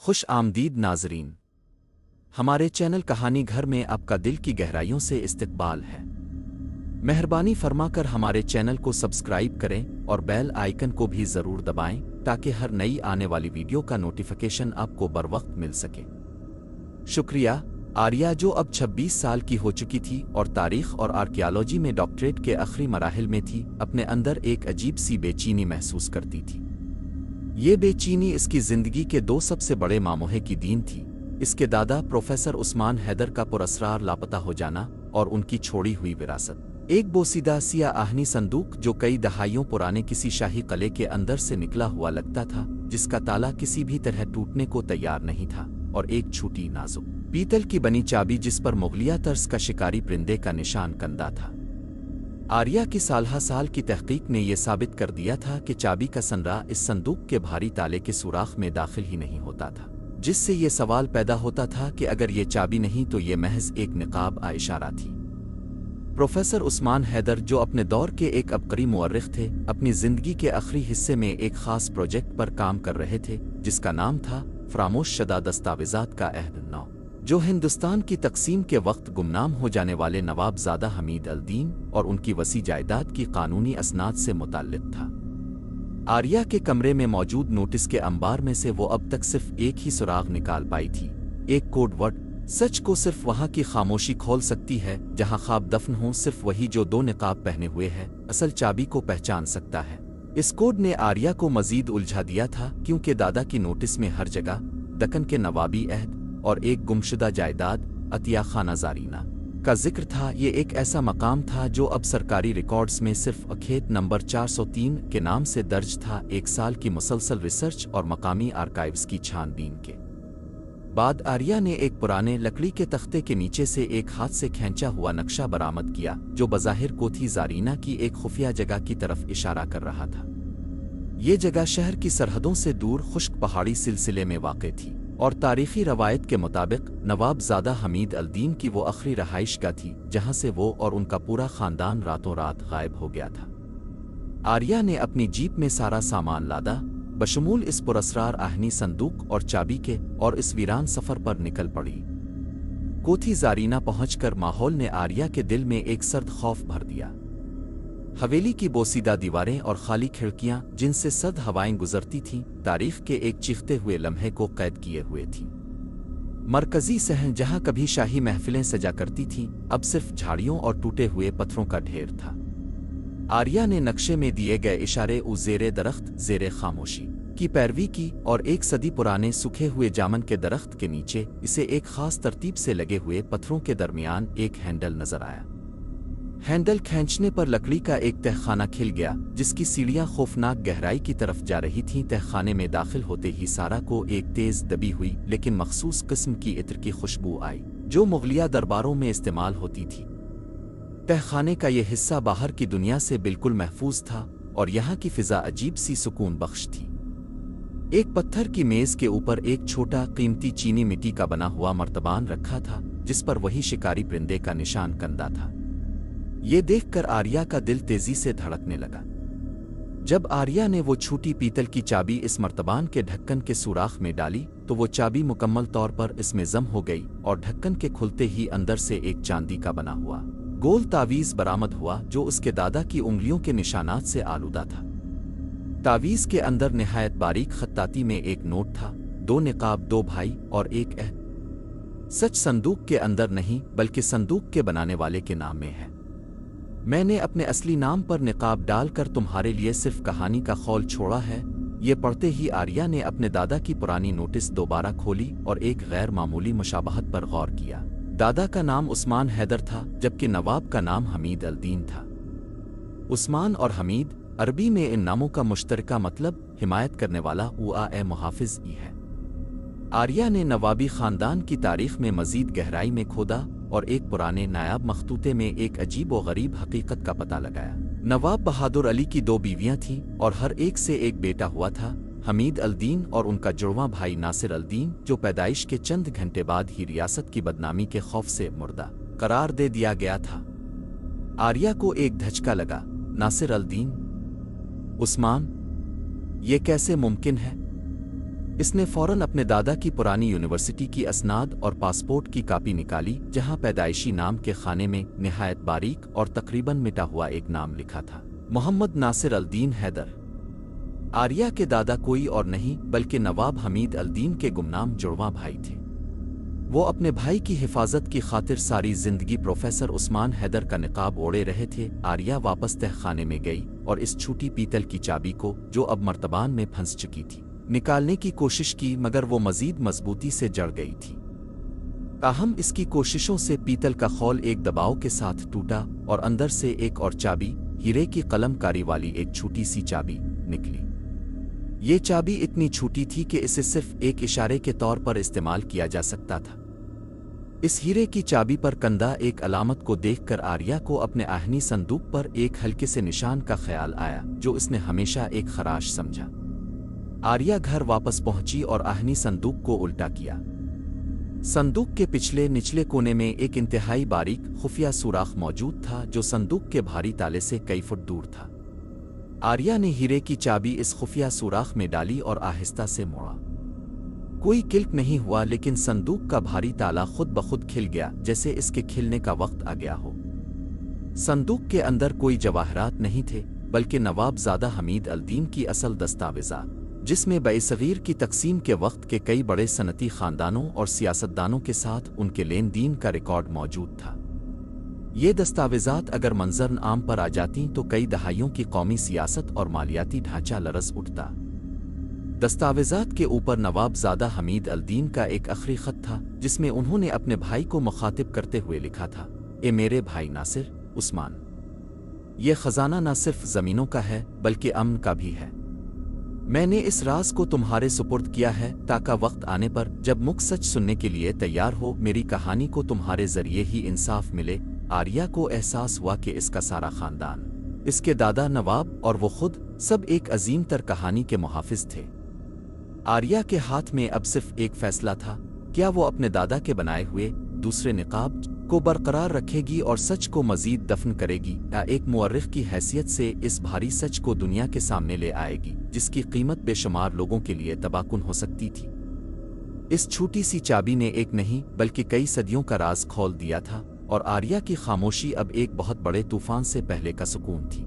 خوش آمدید ناظرین، ہمارے چینل کہانی گھر میں آپ کا دل کی گہرائیوں سے استقبال ہے۔ مہربانی فرما کر ہمارے چینل کو سبسکرائب کریں اور بیل آئیکن کو بھی ضرور دبائیں تاکہ ہر نئی آنے والی ویڈیو کا نوٹیفیکیشن آپ کو بروقت مل سکے۔ شکریہ۔ آریہ، جو اب 26 سال کی ہو چکی تھی اور تاریخ اور آرکیالوجی میں ڈاکٹریٹ کے آخری مراحل میں تھی، اپنے اندر ایک عجیب سی بے چینی محسوس کرتی تھی۔ یہ بے چینی اس کی زندگی کے دو سب سے بڑے ماموہے کی دین تھی: اس کے دادا پروفیسر عثمان حیدر کا پراسرار لاپتہ ہو جانا اور ان کی چھوڑی ہوئی وراثت، ایک بوسیدہ سیاہ آہنی صندوق جو کئی دہائیوں پرانے کسی شاہی قلعے کے اندر سے نکلا ہوا لگتا تھا، جس کا تالا کسی بھی طرح ٹوٹنے کو تیار نہیں تھا، اور ایک چھوٹی نازک پیتل کی بنی چابی جس پر مغلیہ طرز کا شکاری پرندے کا نشان کندہ تھا۔ آریہ کی سالہ سال کی تحقیق نے یہ ثابت کر دیا تھا کہ چابی کا سنرا اس صندوق کے بھاری تالے کے سوراخ میں داخل ہی نہیں ہوتا تھا، جس سے یہ سوال پیدا ہوتا تھا کہ اگر یہ چابی نہیں تو یہ محض ایک نقاب اشارہ تھی۔ پروفیسر عثمان حیدر، جو اپنے دور کے ایک عبقری مورخ تھے، اپنی زندگی کے آخری حصے میں ایک خاص پروجیکٹ پر کام کر رہے تھے جس کا نام تھا فراموش شدہ دستاویزات کا عہد نو، جو ہندوستان کی تقسیم کے وقت گمنام ہو جانے والے نواب زادہ حمید الدین اور ان کی وسیع جائیداد کی قانونی اسناد سے متعلق تھا۔ آریہ کے کمرے میں موجود نوٹس کے انبار میں سے وہ اب تک صرف ایک ہی سراغ نکال پائی تھی، ایک کوڈ ورڈ: سچ کو صرف وہاں کی خاموشی کھول سکتی ہے جہاں خواب دفن ہوں، صرف وہی جو دو نقاب پہنے ہوئے ہے اصل چابی کو پہچان سکتا ہے۔ اس کوڈ نے آریہ کو مزید الجھا دیا تھا، کیونکہ دادا کی نوٹس میں ہر جگہ دکن کے نوابی عہد اور ایک گمشدہ جائیداد عطیہ خانہ زارینہ کا ذکر تھا۔ یہ ایک ایسا مقام تھا جو اب سرکاری ریکارڈز میں صرف کھیت نمبر 403 کے نام سے درج تھا۔ ایک سال کی مسلسل ریسرچ اور مقامی آرکائیوز کی چھان بین کے بعد آریہ نے ایک پرانے لکڑی کے تختے کے نیچے سے ایک ہاتھ سے کھینچا ہوا نقشہ برآمد کیا جو بظاہر کوتھی زارینہ کی ایک خفیہ جگہ کی طرف اشارہ کر رہا تھا۔ یہ جگہ شہر کی سرحدوں سے دور خشک پہاڑی سلسلے میں واقع تھی، اور تاریخی روایت کے مطابق نواب زادہ حمید الدین کی وہ آخری رہائش گاہ تھی جہاں سے وہ اور ان کا پورا خاندان راتوں رات غائب ہو گیا تھا۔ آریہ نے اپنی جیپ میں سارا سامان لادا، بشمول اس پراسرار آہنی صندوق اور چابی کے، اور اس ویران سفر پر نکل پڑی۔ کوتھی زارینہ پہنچ کر ماحول نے آریہ کے دل میں ایک سرد خوف بھر دیا۔ حویلی کی بوسیدہ دیواریں اور خالی کھڑکیاں جن سے سرد ہوائیں گزرتی تھیں، تاریخ کے ایک چیختے ہوئے لمحے کو قید کیے ہوئے تھیں۔ مرکزی صحن جہاں کبھی شاہی محفلیں سجا کرتی تھیں، اب صرف جھاڑیوں اور ٹوٹے ہوئے پتھروں کا ڈھیر تھا۔ آریہ نے نقشے میں دیے گئے اشارے زیر درخت زیر خاموشی کی پیروی کی، اور ایک صدی پرانے سوکھے ہوئے جامن کے درخت کے نیچے اسے ایک خاص ترتیب سے لگے ہوئے پتھروں کے درمیان ایک ہینڈل نظر آیا۔ ہینڈل کھینچنے پر لکڑی کا ایک تہخانہ کھل گیا جس کی سیڑھیاں خوفناک گہرائی کی طرف جا رہی تھیں۔ تہخانے میں داخل ہوتے ہی سارا کو ایک تیز دبی ہوئی لیکن مخصوص قسم کی عطر کی خوشبو آئی جو مغلیہ درباروں میں استعمال ہوتی تھی۔ تہخانے کا یہ حصہ باہر کی دنیا سے بالکل محفوظ تھا، اور یہاں کی فضا عجیب سی سکون بخش تھی۔ ایک پتھر کی میز کے اوپر ایک چھوٹا قیمتی چینی مٹی کا بنا ہوا مرتبان رکھا تھا جس پر وہی شکاری پرندے کا نشان کندہ تھا۔ یہ دیکھ کر آریہ کا دل تیزی سے دھڑکنے لگا۔ جب آریہ نے وہ چھوٹی پیتل کی چابی اس مرتبان کے ڈھکن کے سوراخ میں ڈالی تو وہ چابی مکمل طور پر اس میں ضم ہو گئی، اور ڈھکن کے کھلتے ہی اندر سے ایک چاندی کا بنا ہوا گول تعویذ برآمد ہوا جو اس کے دادا کی انگلیوں کے نشانات سے آلودہ تھا۔ تعویذ کے اندر نہایت باریک خطاطی میں ایک نوٹ تھا: 2 نقاب، 2 بھائی اور ایک عہد۔ سچ صندوق کے اندر نہیں بلکہ صندوق کے بنانے والے کے نام میں ہے۔ میں نے اپنے اصلی نام پر نقاب ڈال کر تمہارے لیے صرف کہانی کا خول چھوڑا ہے۔ یہ پڑھتے ہی آریہ نے اپنے دادا کی پرانی نوٹس دوبارہ کھولی اور ایک غیر معمولی مشابہت پر غور کیا۔ دادا کا نام عثمان حیدر تھا جبکہ نواب کا نام حمید الدین تھا۔ عثمان اور حمید عربی میں ان ناموں کا مشترکہ مطلب حمایت کرنے والا محافظ ہے۔ آریہ نے نوابی خاندان کی تاریخ میں مزید گہرائی میں کھودا اور ایک پرانے نایاب مخطوطے میں ایک عجیب و غریب حقیقت کا پتہ لگایا۔ نواب بہادر علی کی 2 بیویاں تھیں اور ہر ایک سے ایک بیٹا ہوا تھا: حمید الدین اور ان کا جڑواں بھائی ناصر الدین، جو پیدائش کے چند گھنٹے بعد ہی ریاست کی بدنامی کے خوف سے مردہ قرار دے دیا گیا تھا۔ آریہ کو ایک دھچکا لگا۔ ناصر الدین؟ عثمان؟ یہ کیسے ممکن ہے؟ اس نے فوراً اپنے دادا کی پرانی یونیورسٹی کی اسناد اور پاسپورٹ کی کاپی نکالی جہاں پیدائشی نام کے خانے میں نہایت باریک اور تقریباً مٹا ہوا ایک نام لکھا تھا: محمد ناصر الدین حیدر۔ آریہ کے دادا کوئی اور نہیں بلکہ نواب حمید الدین کے گمنام جڑواں بھائی تھے۔ وہ اپنے بھائی کی حفاظت کی خاطر ساری زندگی پروفیسر عثمان حیدر کا نقاب اوڑے رہے تھے۔ آریہ واپس تہ خانے میں گئی اور اس چھوٹی پیتل کی چابی کو، جو اب مرتبان میں پھنس چکی تھی، نکالنے کی کوشش کی، مگر وہ مزید مضبوطی سے جڑ گئی تھی۔ تاہم اس کی کوششوں سے پیتل کا خول ایک دباؤ کے ساتھ ٹوٹا اور اندر سے ایک اور چابی، ہیرے کی قلم کاری والی ایک چھوٹی سی چابی، نکلی۔ یہ چابی اتنی چھوٹی تھی کہ اسے صرف ایک اشارے کے طور پر استعمال کیا جا سکتا تھا۔ اس ہیرے کی چابی پر کندہ ایک علامت کو دیکھ کر آریہ کو اپنے آہنی صندوق پر ایک ہلکے سے نشان کا خیال آیا جو اس نے ہمیشہ ایک خراش سمجھا۔ آریہ گھر واپس پہنچی اور آہنی صندوق کو الٹا کیا۔ صندوق کے پچھلے نچلے کونے میں ایک انتہائی باریک خفیہ سوراخ موجود تھا جو صندوق کے بھاری تالے سے کئی فٹ دور تھا۔ آریہ نے ہیرے کی چابی اس خفیہ سوراخ میں ڈالی اور آہستہ سے موڑا۔ کوئی کلک نہیں ہوا، لیکن صندوق کا بھاری تالا خود بخود کھل گیا جیسے اس کے کھلنے کا وقت آ گیا ہو۔ صندوق کے اندر کوئی جواہرات نہیں تھے بلکہ نواب زادہ حمید الدین کی اصل دستاویزات، جس میں بعصغیر کی تقسیم کے وقت کے کئی بڑے صنعتی خاندانوں اور سیاستدانوں کے ساتھ ان کے لین دین کا ریکارڈ موجود تھا۔ یہ دستاویزات اگر منظر عام پر آ جاتیں تو کئی دہائیوں کی قومی سیاست اور مالیاتی ڈھانچہ لرز اٹھتا۔ دستاویزات کے اوپر نواب زادہ حمید الدین کا ایک آخری خط تھا جس میں انہوں نے اپنے بھائی کو مخاطب کرتے ہوئے لکھا تھا: اے میرے بھائی ناصر عثمان، یہ خزانہ نہ صرف زمینوں کا ہے بلکہ امن کا بھی ہے۔ میں نے اس راز کو تمہارے سپرد کیا ہے تاکہ وقت آنے پر جب مکھ سچ سننے کے لیے تیار ہو، میری کہانی کو تمہارے ذریعے ہی انصاف ملے۔ آریہ کو احساس ہوا کہ اس کا سارا خاندان، اس کے دادا نواب اور وہ خود، سب ایک عظیم تر کہانی کے محافظ تھے۔ آریہ کے ہاتھ میں اب صرف ایک فیصلہ تھا: کیا وہ اپنے دادا کے بنائے ہوئے دوسرے نقاب کو برقرار رکھے گی اور سچ کو مزید دفن کرے گی، یا ایک مورخ کی حیثیت سے اس بھاری سچ کو دنیا کے سامنے لے آئے گی جس کی قیمت بے شمار لوگوں کے لیے تباہ کن ہو سکتی تھی؟ اس چھوٹی سی چابی نے ایک نہیں بلکہ کئی صدیوں کا راز کھول دیا تھا، اور آریہ کی خاموشی اب ایک بہت بڑے طوفان سے پہلے کا سکون تھی۔